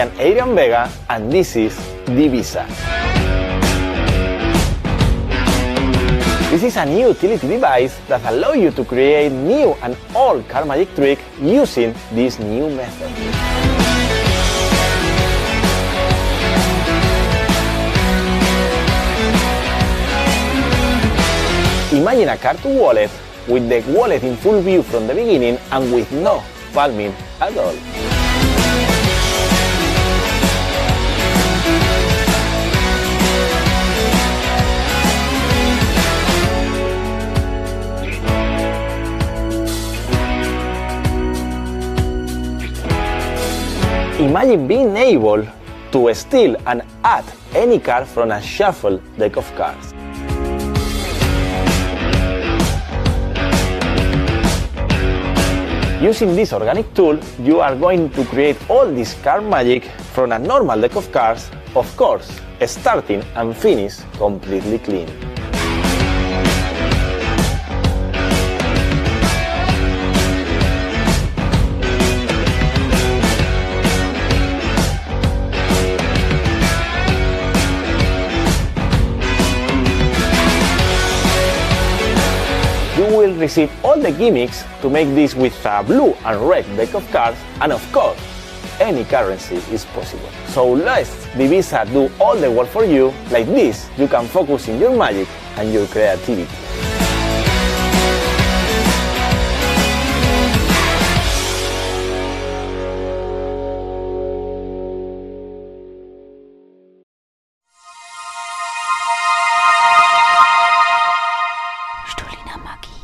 am Adrian Vega, and this is Divisa. This is a new utility device that allows you to create new and old card magic tricks using this new method. Imagine a card wallet with the wallet in full view from the beginning and with no palming at all. Imagine being able to steal and add any card from a shuffled deck of cards. Using this organic tool, you are going to create all this card magic from a normal deck of cards, of course, starting and finish completely clean. You will receive all the gimmicks to make this with a blue and red deck of cards, and of course, any currency is possible. So let Divisa do all the work for you. Like this, you can focus in your magic and your creativity. Magie.